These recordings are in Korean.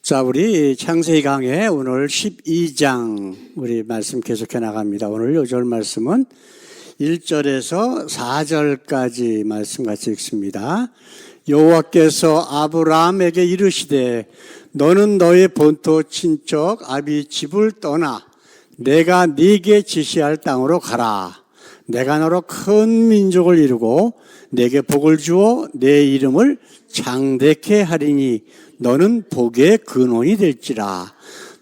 자, 우리 창세기 강의 오늘 12장 우리 말씀 계속해 나갑니다. 오늘 요절 말씀은 1절에서 4절까지 말씀 같이 읽습니다. 여호와께서 아브라함에게 이르시되 너는 너의 본토 친척 아비 집을 떠나 내가 네게 지시할 땅으로 가라. 내가 너로 큰 민족을 이루고 내게 복을 주어 내 이름을 장대케 하리니 너는 복의 근원이 될지라.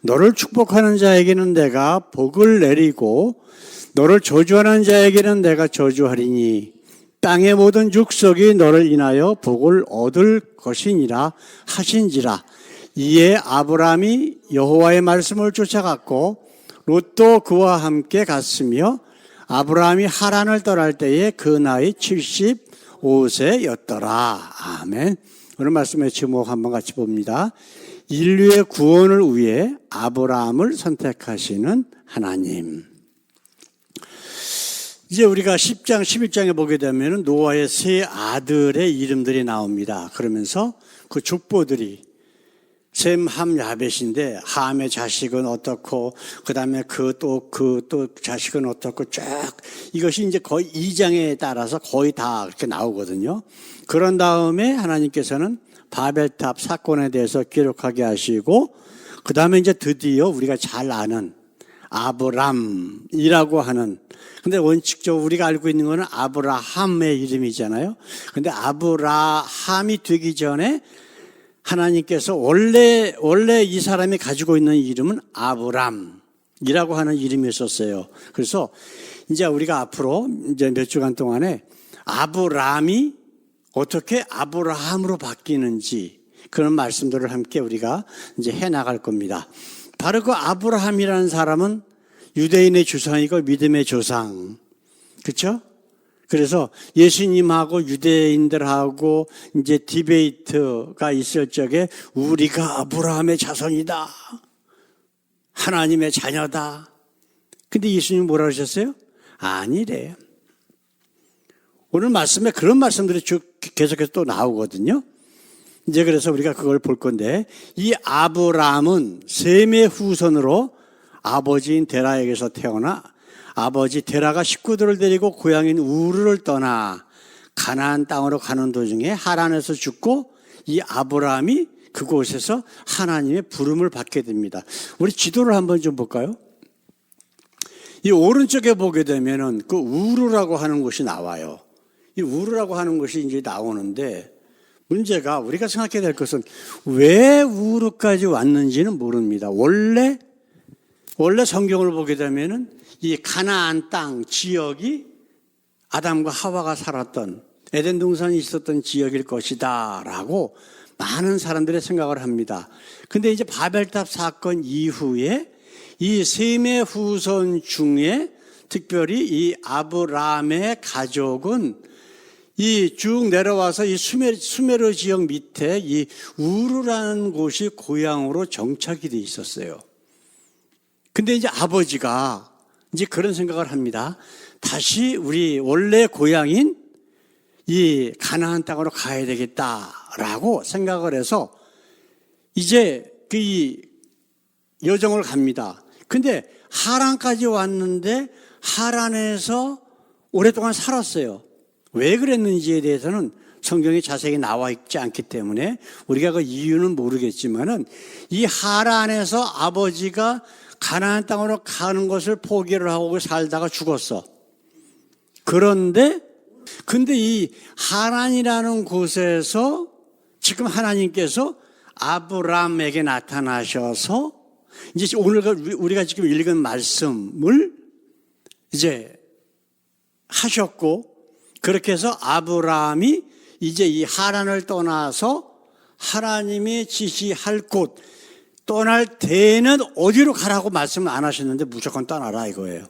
너를 축복하는 자에게는 내가 복을 내리고 너를 저주하는 자에게는 내가 저주하리니 땅의 모든 족속이 너를 인하여 복을 얻을 것이니라 하신지라. 이에 아브라함이 여호와의 말씀을 쫓아갔고 롯도 그와 함께 갔으며 아브라함이 하란을 떠날 때에 그 나이 75세였더라. 아멘. 오늘 말씀의 제목 한번 같이 봅니다. 인류의 구원을 위해 아브라함을 선택하시는 하나님. 이제 우리가 10장, 11장에 보게 되면 노아의 세 아들의 이름들이 나옵니다. 그러면서 그 족보들이 셈, 함, 야벳인데 함의 자식은 어떻고 그 다음에 또 자식은 어떻고 쭉 이것이 이제 거의 2장에 따라서 거의 다 그렇게 나오거든요. 그런 다음에 하나님께서는 바벨탑 사건에 대해서 기록하게 하시고 그 다음에 이제 드디어 우리가 잘 아는 아브람이라고 하는, 근데 원칙적으로 우리가 알고 있는 거는 아브라함의 이름이잖아요. 근데 아브라함이 되기 전에 하나님께서 원래 이 사람이 가지고 있는 이름은 아브람이라고 하는 이름이었었어요. 그래서 이제 우리가 앞으로 이제 몇 주간 동안에 아브람이 어떻게 아브라함으로 바뀌는지 그런 말씀들을 함께 우리가 이제 해 나갈 겁니다. 바로 그 아브라함이라는 사람은 유대인의 조상이고 믿음의 조상. 그렇죠? 그래서 예수님하고 유대인들하고 이제 디베이트가 있을 적에 우리가 아브라함의 자손이다. 하나님의 자녀다. 근데 예수님 뭐라 그러셨어요? 아니래요. 오늘 말씀에 그런 말씀들이 쭉 계속해서 또 나오거든요. 이제 그래서 우리가 그걸 볼 건데, 이 아브라함은 셈의 후손으로 아버지인 데라에게서 태어나 아버지 데라가 식구들을 데리고 고향인 우르를 떠나 가나안 땅으로 가는 도중에 하란에서 죽고 이 아브라함이 그곳에서 하나님의 부름을 받게 됩니다. 우리 지도를 한번 좀 볼까요? 이 오른쪽에 보게 되면은 그 우르라고 하는 곳이 나와요. 이 우르라고 하는 곳이 이제 나오는데 문제가 우리가 생각해야 될 것은 왜 우르까지 왔는지는 모릅니다. 원래 성경을 보게 되면은 이 가나안 땅 지역이 아담과 하와가 살았던 에덴 동산이 있었던 지역일 것이다 라고 많은 사람들의 생각을 합니다. 근데 이제 바벨탑 사건 이후에 이 셈의 후손 중에 특별히 이 아브라함의 가족은 이 쭉 내려와서 이 수메르 지역 밑에 이 우르라는 곳이 고향으로 정착이 돼 있었어요. 근데 이제 아버지가 이제 그런 생각을 합니다. 다시 우리 원래 고향인 이 가나안 땅으로 가야 되겠다라고 생각을 해서 이제 그 여정을 갑니다. 근데 하란까지 왔는데 하란에서 오랫동안 살았어요. 왜 그랬는지에 대해서는 성경에 자세히 나와 있지 않기 때문에 우리가 그 이유는 모르겠지만은 이 하란에서 아버지가 가나안 땅으로 가는 것을 포기를 하고 살다가 죽었어. 근데 이 하란이라는 곳에서 지금 하나님께서 아브람에게 나타나셔서 이제 오늘 우리가 지금 읽은 말씀을 이제 하셨고, 그렇게 해서 아브라함이 이제 이 하란을 떠나서 하나님이 지시할 곳, 떠날 때는 어디로 가라고 말씀 안 하셨는데 무조건 떠나라 이거예요.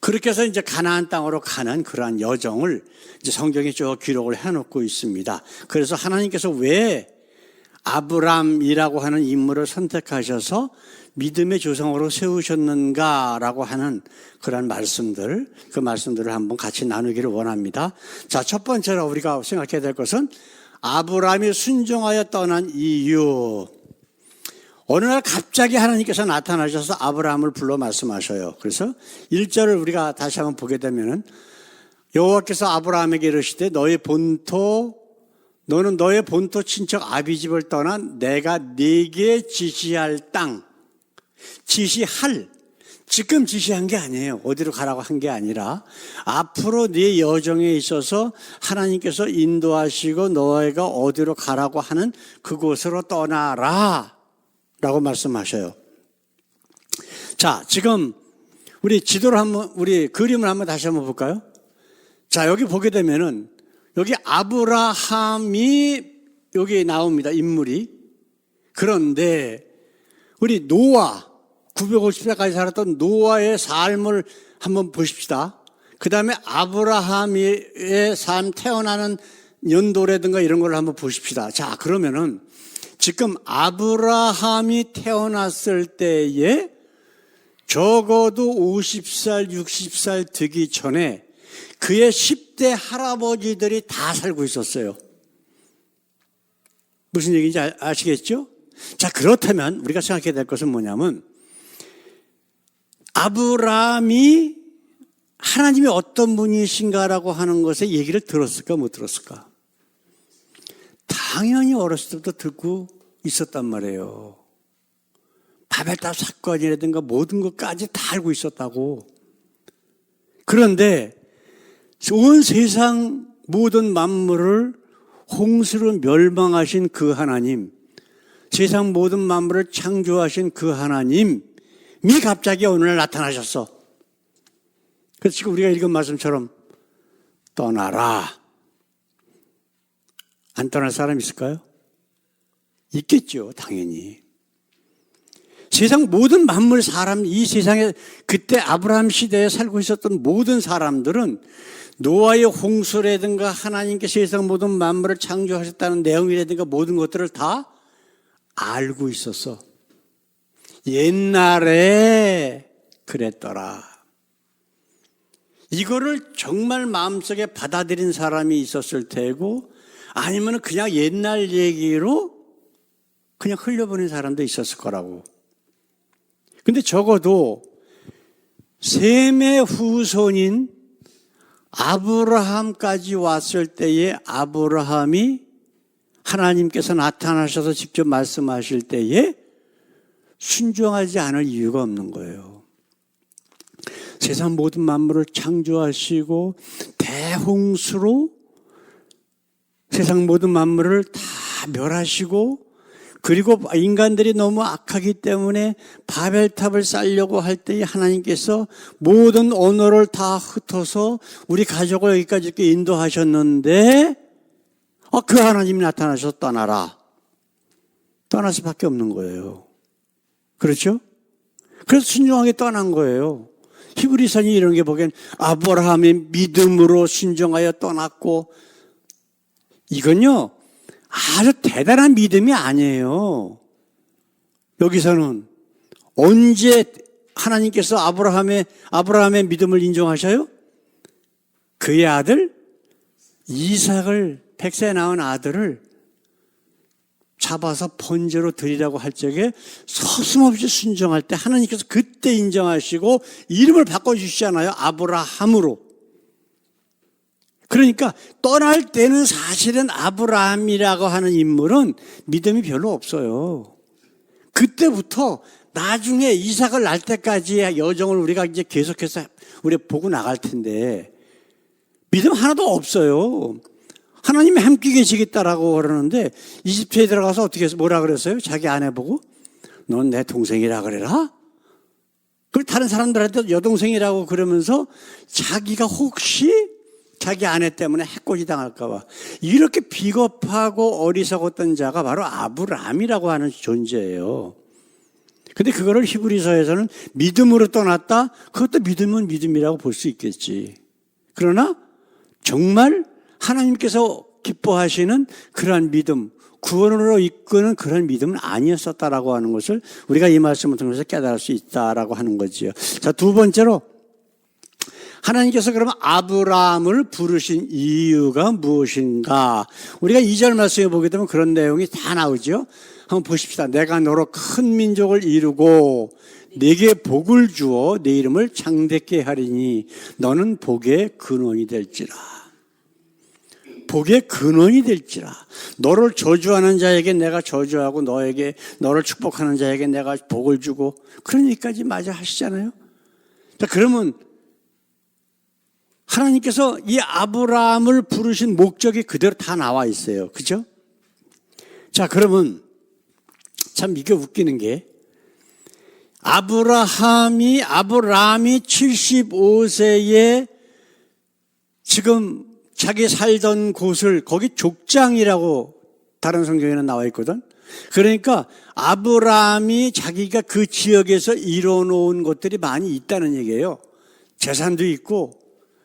그렇게 해서 이제 가나안 땅으로 가는 그러한 여정을 이제 성경에 쭉 기록을 해놓고 있습니다. 그래서 하나님께서 왜 아브람이라고 하는 인물을 선택하셔서 믿음의 조상으로 세우셨는가라고 하는 그런 말씀들, 그 말씀들을 한번 같이 나누기를 원합니다. 자, 첫 번째로 우리가 생각해야 될 것은 아브라함이 순종하여 떠난 이유. 어느 날 갑자기 하나님께서 나타나셔서 아브라함을 불러 말씀하셔요. 그래서 1절을 우리가 다시 한번 보게 되면은 여호와께서 아브라함에게 이르시되 너는 너의 본토 친척 아비집을 떠나 내가 네게 지시할 땅. 지시할. 지금 지시한 게 아니에요. 어디로 가라고 한 게 아니라 앞으로 네 여정에 있어서 하나님께서 인도하시고 너희가 어디로 가라고 하는 그곳으로 떠나라 라고 말씀하셔요. 자, 지금 우리 그림을 한번 다시 한번 볼까요? 자, 여기 보게 되면은 여기 아브라함이 여기 나옵니다. 인물이. 그런데 우리 노아 950세까지 살았던 노아의 삶을 한번 보십시다. 그 다음에 아브라함의 삶 태어나는 연도라든가 이런 걸 한번 보십시다. 자, 그러면은 지금 아브라함이 태어났을 때에 적어도 50살, 60살 되기 전에 그의 10대 할아버지들이 다 살고 있었어요. 무슨 얘기인지 아시겠죠? 자, 그렇다면 우리가 생각해야 될 것은 뭐냐면 아브라함이 하나님이 어떤 분이신가라고 하는 것에 얘기를 들었을까 못 들었을까? 당연히 어렸을 때부터 듣고 있었단 말이에요. 바벨탑 사건이라든가 모든 것까지 다 알고 있었다고. 그런데 온 세상 모든 만물을 홍수로 멸망하신 그 하나님, 세상 모든 만물을 창조하신 그 하나님이 갑자기 어느 날 나타나셨어. 그래서 지금 우리가 읽은 말씀처럼 떠나라. 안 떠날 사람 있을까요? 있겠죠, 당연히. 세상 모든 만물 사람, 이 세상에 그때 아브라함 시대에 살고 있었던 모든 사람들은 노아의 홍수라든가 하나님께 세상 모든 만물을 창조하셨다는 내용이라든가 모든 것들을 다 알고 있었어. 옛날에 그랬더라. 이거를 정말 마음속에 받아들인 사람이 있었을 테고 아니면 그냥 옛날 얘기로 그냥 흘려보낸 사람도 있었을 거라고. 근데 적어도 셈의 후손인 아브라함까지 왔을 때에 아브라함이 하나님께서 나타나셔서 직접 말씀하실 때에 순종하지 않을 이유가 없는 거예요. 세상 모든 만물을 창조하시고 대홍수로 세상 모든 만물을 다 멸하시고 그리고 인간들이 너무 악하기 때문에 바벨탑을 쌓으려고 할 때에 하나님께서 모든 언어를 다 흩어서 우리 가족을 여기까지 이렇게 인도하셨는데 그 하나님이 나타나셔서 떠나라. 떠날 수밖에 없는 거예요. 그렇죠? 그래서 순종하게 떠난 거예요. 히브리서는 이런 게 보기엔 아브라함의 믿음으로 순종하여 떠났고 이건요 아주 대단한 믿음이 아니에요. 여기서는 언제 하나님께서 아브라함의 믿음을 인정하셔요? 그의 아들 이삭을 100세 낳은 아들을 잡아서 번제로 드리라고 할 적에 서슴없이 순종할 때 하나님께서 그때 인정하시고 이름을 바꿔주시잖아요. 아브라함으로. 그러니까 떠날 때는 사실은 아브라함이라고 하는 인물은 믿음이 별로 없어요. 그때부터 나중에 이삭을 낳을 때까지의 여정을 우리가 이제 계속해서 우리 보고 나갈 텐데 믿음 하나도 없어요. 하나님이 함께 계시겠다라고 그러는데 이집트에 들어가서 어떻게 해서 뭐라 그랬어요? 자기 아내 보고 넌 내 동생이라 그래라? 그리고 다른 사람들한테 여동생이라고 그러면서 자기가 혹시 자기 아내 때문에 해코지 당할까 봐 이렇게 비겁하고 어리석었던 자가 바로 아브라함이라고 하는 존재예요. 근데 그거를 히브리서에서는 믿음으로 떠났다? 그것도 믿음은 믿음이라고 볼 수 있겠지. 그러나 정말 하나님께서 기뻐하시는 그러한 믿음, 구원으로 이끄는 그런 믿음은 아니었었다라고 하는 것을 우리가 이 말씀을 통해서 깨달을 수 있다라고 하는 거지요. 자, 두 번째로 하나님께서 그러면 아브라함을 부르신 이유가 무엇인가? 우리가 2절 말씀에 보게 되면 그런 내용이 다 나오죠. 한번 보십시다. 내가 너로 큰 민족을 이루고 네게 복을 주어 네 이름을 창대케 하리니 너는 복의 근원이 될지라. 복의 근원이 될지라. 너를 저주하는 자에게 내가 저주하고 너를 축복하는 자에게 내가 복을 주고, 그런 얘기까지 마저 하시잖아요. 자, 그러면 하나님께서 이 아브라함을 부르신 목적이 그대로 다 나와 있어요. 그죠? 자, 그러면 참 이게 웃기는 게, 아브라함이 75세에 지금 자기 살던 곳을, 거기 족장이라고 다른 성경에는 나와 있거든. 그러니까 아브라함이 자기가 그 지역에서 이뤄놓은 것들이 많이 있다는 얘기예요. 재산도 있고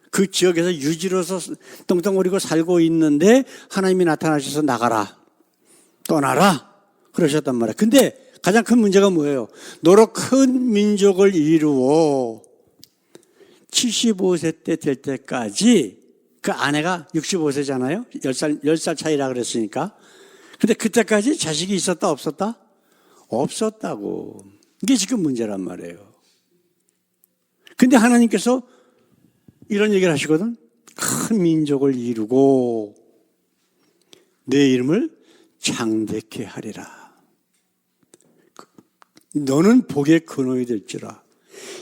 그 지역에서 유지로서 떵떵거리고 살고 있는데 하나님이 나타나셔서 나가라, 떠나라 그러셨단 말이야. 근데 가장 큰 문제가 뭐예요? 너로 큰 민족을 이루어 75세 때 될 때까지, 그 아내가 65세잖아요. 10살 차이라 그랬으니까. 근데 그때까지 자식이 있었다 없었다? 없었다고. 이게 지금 문제란 말이에요. 근데 하나님께서 이런 얘기를 하시거든. 큰 민족을 이루고 내 이름을 창대케 하리라. 너는 복의 근원이 될지라.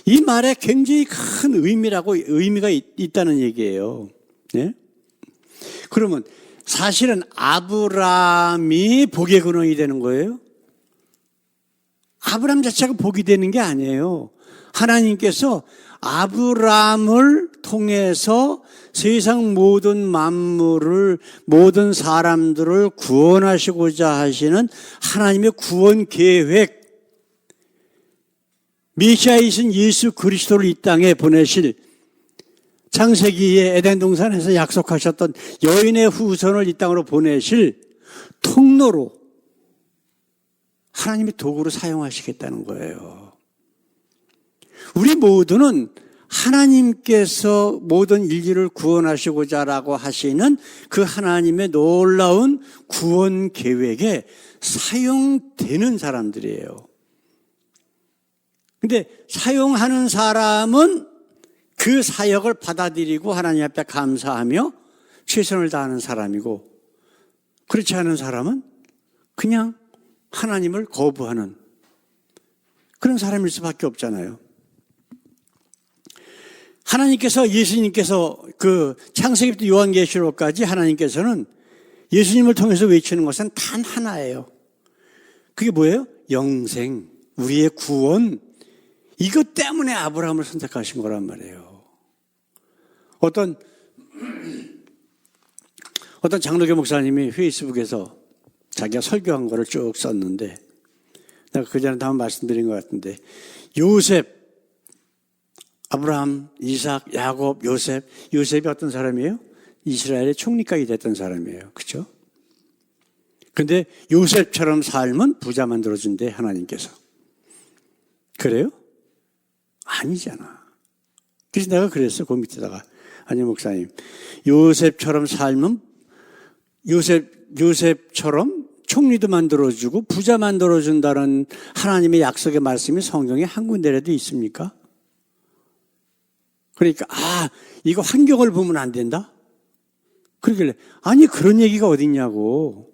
이 말에 굉장히 큰 의미가 있다는 얘기예요. 네? 그러면 사실은 아브라함이 복의 근원이 되는 거예요? 아브라함 자체가 복이 되는 게 아니에요. 하나님께서 아브라함을 통해서 세상 모든 만물을, 모든 사람들을 구원하시고자 하시는 하나님의 구원 계획, 메시아이신 예수 그리스도를 이 땅에 보내실, 창세기에 에덴 동산에서 약속하셨던 여인의 후손을 이 땅으로 보내실 통로로, 하나님의 도구로 사용하시겠다는 거예요. 우리 모두는 하나님께서 모든 인류를 구원하시고자라고 하시는 그 하나님의 놀라운 구원 계획에 사용되는 사람들이에요. 근데 사용하는 사람은 그 사역을 받아들이고 하나님 앞에 감사하며 최선을 다하는 사람이고, 그렇지 않은 사람은 그냥 하나님을 거부하는 그런 사람일 수밖에 없잖아요. 하나님께서, 예수님께서 그 창세기부터 요한계시록까지 하나님께서는 예수님을 통해서 외치는 것은 단 하나예요. 그게 뭐예요? 영생, 우리의 구원. 이것 때문에 아브라함을 선택하신 거란 말이에요. 어떤 장로교 목사님이 페이스북에서 자기가 설교한 거를 쭉 썼는데, 내가 그 전에 한번 말씀드린 것 같은데, 요셉, 아브라함, 이삭, 야곱, 요셉이 어떤 사람이에요? 이스라엘의 총리까지 됐던 사람이에요. 그렇죠? 근데 요셉처럼 삶은 부자 만들어준대, 하나님께서. 그래요? 아니잖아. 그래서 내가 그랬어, 그 밑에다가. 아니, 목사님, 요셉처럼 삶은, 요셉처럼 총리도 만들어주고 부자 만들어준다는 하나님의 약속의 말씀이 성경에 한 군데라도 있습니까? 그러니까, 이거 환경을 보면 안 된다? 그러길래, 아니, 그런 얘기가 어딨냐고.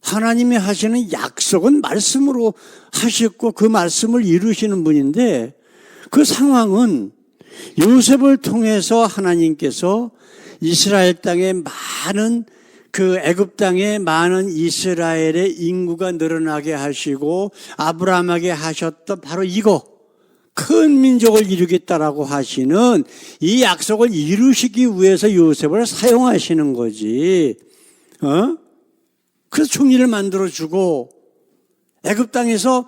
하나님이 하시는 약속은 말씀으로 하셨고 그 말씀을 이루시는 분인데, 그 상황은 요셉을 통해서 하나님께서 이스라엘 땅에 많은, 그 애굽 땅에 많은 이스라엘의 인구가 늘어나게 하시고 아브라함에게 하셨던 바로 이거, 큰 민족을 이루겠다라고 하시는 이 약속을 이루시기 위해서 요셉을 사용하시는 거지. 그래서 총리를 만들어주고 애굽 땅에서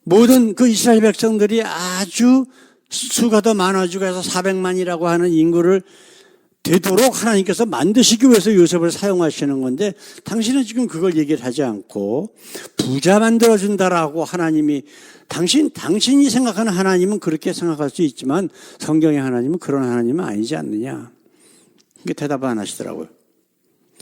모든 그 이스라엘 백성들이 아주 수가 더 많아지고 해서 400만이라고 하는 인구를 되도록 하나님께서 만드시기 위해서 요셉을 사용하시는 건데, 당신은 지금 그걸 얘기를 하지 않고 부자 만들어준다라고 하나님이, 당신이 생각하는 하나님은 그렇게 생각할 수 있지만 성경의 하나님은 그런 하나님은 아니지 않느냐. 이게 대답을 안 하시더라고요.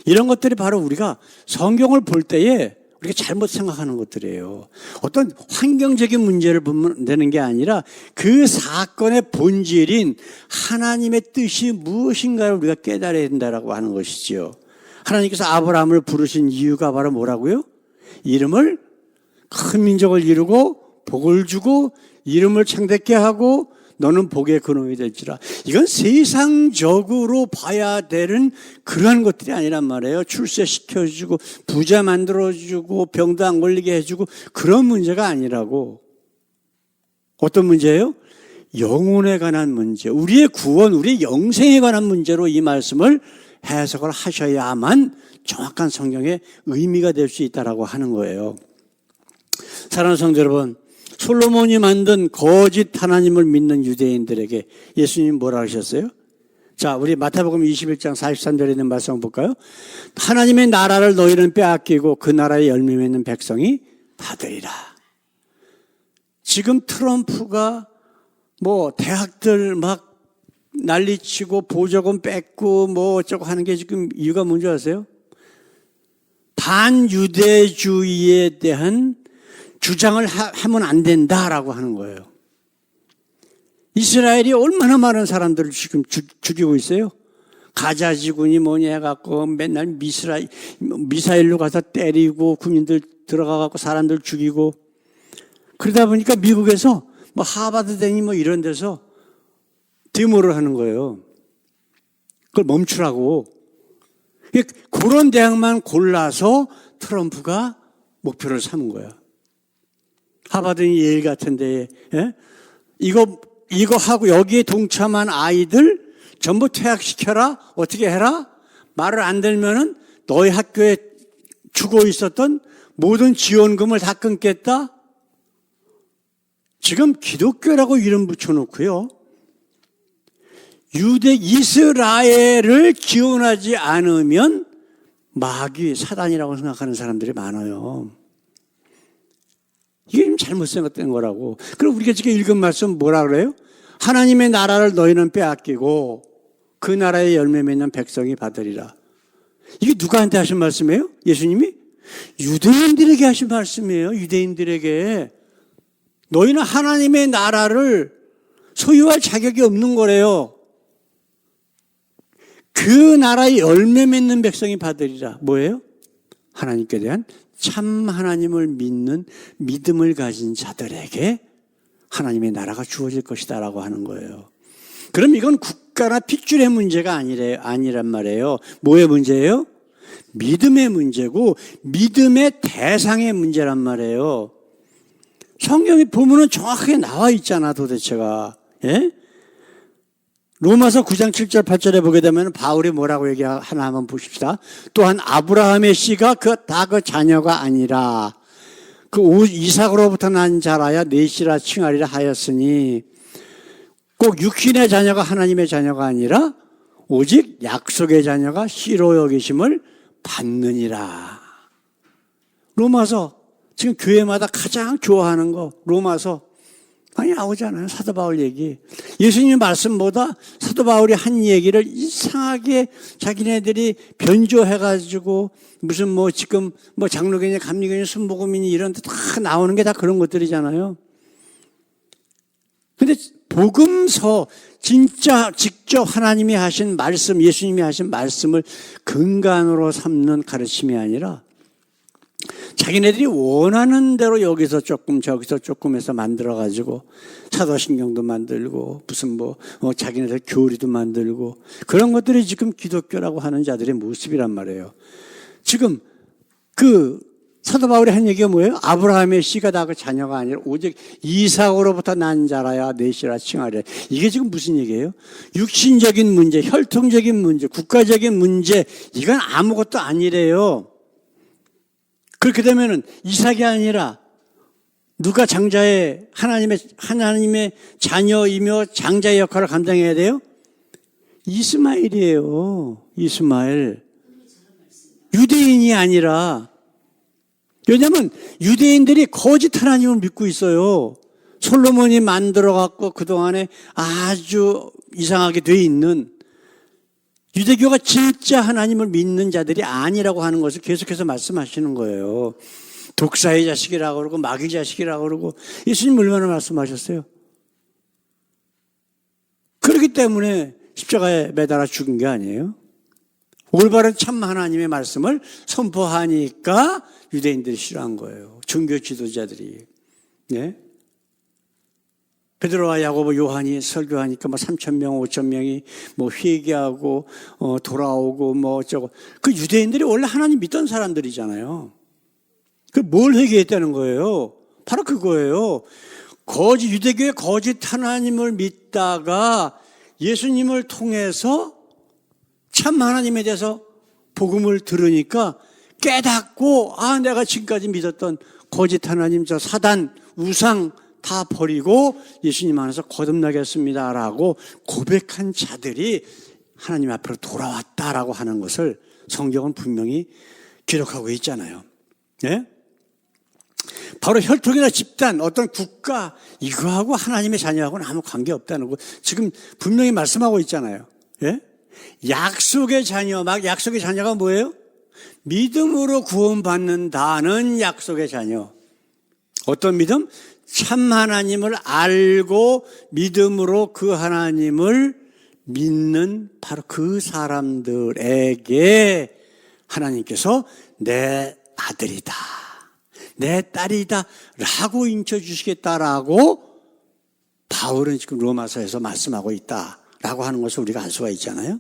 이런 것들이 바로 우리가 성경을 볼 때에 우리가 잘못 생각하는 것들이에요. 어떤 환경적인 문제를 보면 되는 게 아니라 그 사건의 본질인 하나님의 뜻이 무엇인가를 우리가 깨달아야 된다라고 하는 것이지요. 하나님께서 아브라함을 부르신 이유가 바로 뭐라고요? 이름을 큰 민족을 이루고 복을 주고 이름을 창대케 하고 너는 복의 근원이 될지라. 이건 세상적으로 봐야 되는 그러한 것들이 아니란 말이에요. 출세시켜주고 부자 만들어주고 병도 안 걸리게 해주고 그런 문제가 아니라고. 어떤 문제예요? 영혼에 관한 문제, 우리의 구원, 우리의 영생에 관한 문제로 이 말씀을 해석을 하셔야만 정확한 성경의 의미가 될 수 있다라고 하는 거예요. 사랑하는 성도 여러분, 솔로몬이 만든 거짓 하나님을 믿는 유대인들에게 예수님이 뭐라 하셨어요? 자, 우리 마태복음 21장 43절에 있는 말씀 볼까요? 하나님의 나라를 너희는 빼앗기고 그 나라의 열매 맺는 백성이 받으리라. 지금 트럼프가 뭐 대학들 막 난리치고 보조금 뺏고 뭐 어쩌고 하는 게 지금 이유가 뭔지 아세요? 반유대주의에 대한 주장을 하면 안 된다라고 하는 거예요. 이스라엘이 얼마나 많은 사람들을 지금 죽이고 있어요? 가자 지군이 뭐냐 해갖고 맨날 미사일로 가서 때리고 군인들 들어가갖고 사람들 죽이고 그러다 보니까 미국에서 뭐 하버드대니 뭐 이런 데서 데모를 하는 거예요. 그걸 멈추라고. 그런 대학만 골라서 트럼프가 목표를 삼은 거야. 하버드니 예일 같은 데에, 예? 이거 하고 여기에 동참한 아이들 전부 퇴학시켜라? 어떻게 해라? 말을 안 들면은 너희 학교에 주고 있었던 모든 지원금을 다 끊겠다? 지금 기독교라고 이름 붙여놓고요. 이스라엘을 기원하지 않으면 마귀, 사단이라고 생각하는 사람들이 많아요. 이게 좀 잘못 생각된 거라고. 그럼 우리가 지금 읽은 말씀 뭐라 그래요? 하나님의 나라를 너희는 빼앗기고 그 나라의 열매 맺는 백성이 받으리라. 이게 누구한테 하신 말씀이에요? 예수님이? 유대인들에게 하신 말씀이에요. 유대인들에게. 너희는 하나님의 나라를 소유할 자격이 없는 거래요. 그 나라의 열매 맺는 백성이 받으리라. 뭐예요? 하나님께 대한 참 하나님을 믿는 믿음을 가진 자들에게 하나님의 나라가 주어질 것이다 라고 하는 거예요. 그럼 이건 국가나 핏줄의 문제가 아니란 말이에요. 뭐의 문제예요? 믿음의 문제고 믿음의 대상의 문제란 말이에요. 성경에 보면은 정확하게 나와 있잖아 도대체가. 예? 로마서 9장 7절 8절에 보게 되면 바울이 뭐라고 얘기하나 한번 보십시다. 또한 아브라함의 씨가 다 그 자녀가 아니라 그 이삭으로부터 난 자라야 내 씨라 칭하리라 하였으니 꼭 육신의 자녀가 하나님의 자녀가 아니라 오직 약속의 자녀가 씨로 여기심을 받느니라. 로마서 지금 교회마다 가장 좋아하는 거 로마서 많이 나오잖아요. 사도 바울 얘기. 예수님 말씀보다 사도 바울이 한 얘기를 이상하게 자기네들이 변조해가지고 무슨 뭐 지금 뭐 장로교니 감리교니 순복음이니 이런 데 다 나오는 게 다 그런 것들이잖아요. 근데 복음서 진짜 직접 하나님이 하신 말씀, 예수님이 하신 말씀을 근간으로 삼는 가르침이 아니라 자기네들이 원하는 대로 여기서 조금 저기서 조금 해서 만들어가지고 사도신경도 만들고 무슨 자기네들 교리도 만들고 그런 것들이 지금 기독교라고 하는 자들의 모습이란 말이에요. 지금 그 사도 바울이 한 얘기가 뭐예요? 아브라함의 씨가 다 그 자녀가 아니라 오직 이삭으로부터 난 자라야 내 씨라 칭하리라. 이게 지금 무슨 얘기예요? 육신적인 문제, 혈통적인 문제, 국가적인 문제 이건 아무것도 아니래요. 그렇게 되면은 이삭이 아니라 누가 장자의 하나님의 자녀이며 장자의 역할을 감당해야 돼요? 이스마엘이에요. 이스마엘. 유대인이 아니라 왜냐하면 유대인들이 거짓 하나님을 믿고 있어요. 솔로몬이 만들어갖고 그동안에 아주 이상하게 돼 있는 유대교가 진짜 하나님을 믿는 자들이 아니라고 하는 것을 계속해서 말씀하시는 거예요. 독사의 자식이라고 그러고 마귀 자식이라고 그러고 예수님 얼마나 말씀하셨어요. 그렇기 때문에 십자가에 매달아 죽은 게 아니에요. 올바른 참 하나님의 말씀을 선포하니까 유대인들이 싫어한 거예요. 종교 지도자들이. 네? 베드로와 야고보 요한이 설교하니까 3,000명, 5,000명이 회개하고 돌아오고 어쩌고. 그 유대인들이 원래 하나님 믿던 사람들이잖아요. 그 뭘 회개했다는 거예요? 바로 그거예요. 유대교의 거짓 하나님을 믿다가 예수님을 통해서 참 하나님에 대해서 복음을 들으니까 깨닫고 내가 지금까지 믿었던 거짓 하나님, 저 사단, 우상 다 버리고 예수님 안에서 거듭나겠습니다라고 고백한 자들이 하나님 앞으로 돌아왔다라고 하는 것을 성경은 분명히 기록하고 있잖아요. 예? 바로 혈통이나 집단, 어떤 국가, 이거하고 하나님의 자녀하고는 아무 관계없다는 거 지금 분명히 말씀하고 있잖아요. 예? 약속의 자녀, 약속의 자녀가 뭐예요? 믿음으로 구원받는다는 약속의 자녀. 어떤 믿음? 참 하나님을 알고 믿음으로 그 하나님을 믿는 바로 그 사람들에게 하나님께서 내 아들이다, 내 딸이다 라고 인쳐주시겠다라고 바울은 지금 로마서에서 말씀하고 있다라고 하는 것을 우리가 알 수가 있잖아요.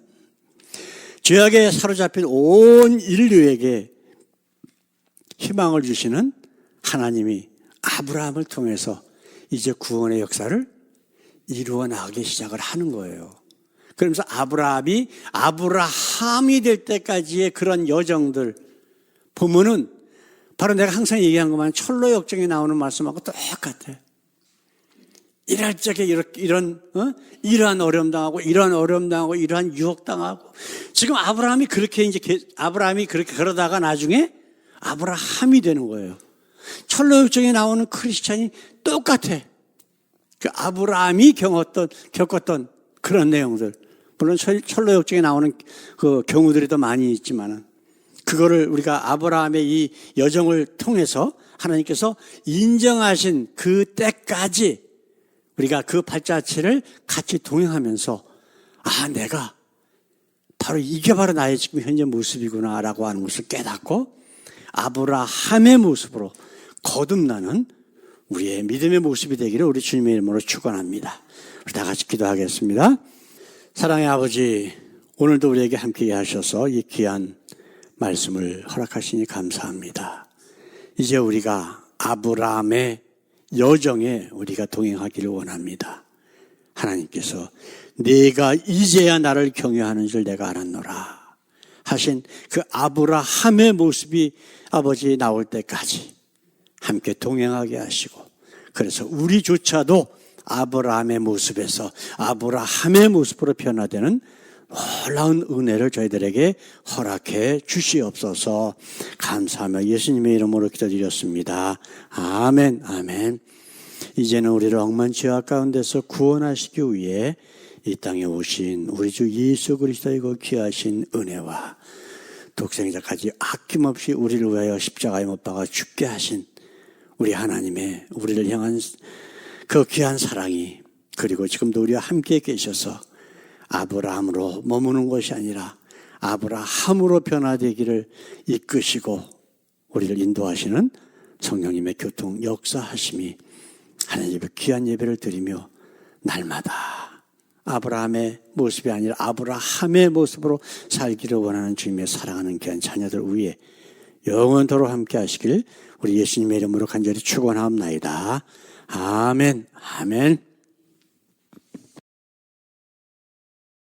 죄악에 사로잡힌 온 인류에게 희망을 주시는 하나님이 아브라함을 통해서 이제 구원의 역사를 이루어 나가기 시작을 하는 거예요. 그러면서 아브라함이 될 때까지의 그런 여정들 보면은 바로 내가 항상 얘기한 것만 철로 역정에 나오는 말씀하고 똑같아요. 일할 적에 이러한 어려움 당하고 이러한 유혹 당하고 지금 아브라함이 그렇게 그러다가 나중에 아브라함이 되는 거예요. 철로 역정에 나오는 크리스찬이 똑같아. 그 아브라함이 겪었던 그런 내용들. 물론 철로 역정에 나오는 그 경우들이 더 많이 있지만은 그거를 우리가 아브라함의 이 여정을 통해서 하나님께서 인정하신 그 때까지 우리가 그 발자취를 같이 동행하면서 내가 이게 바로 나의 지금 현재 모습이구나라고 하는 것을 깨닫고 아브라함의 모습으로 거듭나는 우리의 믿음의 모습이 되기를 우리 주님의 이름으로 축원합니다. 우리 다 같이 기도하겠습니다. 사랑의 아버지, 오늘도 우리에게 함께 하셔서 이 귀한 말씀을 허락하시니 감사합니다. 이제 우리가 아브라함의 여정에 우리가 동행하기를 원합니다. 하나님께서 네가 이제야 나를 경외하는 줄 내가 알았노라 하신 그 아브라함의 모습이 아버지 나올 때까지 함께 동행하게 하시고, 그래서 우리조차도 아브라함의 모습에서 아브라함의 모습으로 변화되는 놀라운 은혜를 저희들에게 허락해 주시옵소서. 감사하며 예수님의 이름으로 기도드렸습니다. 아멘, 아멘. 이제는 우리를 억만 죄악 가운데서 구원하시기 위해 이 땅에 오신 우리 주 예수 그리스도의 그 귀하신 은혜와 독생자까지 아낌없이 우리를 위하여 십자가에 못 박아 죽게 하신 우리 하나님의 우리를 향한 그 귀한 사랑이, 그리고 지금도 우리와 함께 계셔서 아브라함으로 머무는 것이 아니라 아브라함으로 변화되기를 이끄시고 우리를 인도하시는 성령님의 교통 역사하심이 하나님의 귀한 예배를 드리며 날마다 아브라함의 모습이 아니라 아브라함의 모습으로 살기를 원하는 주님의 사랑하는 귀한 자녀들 위에 영원토록 함께 하시길 우리 예수님의 이름으로 간절히 축원하옵나이다. 아멘, 아멘.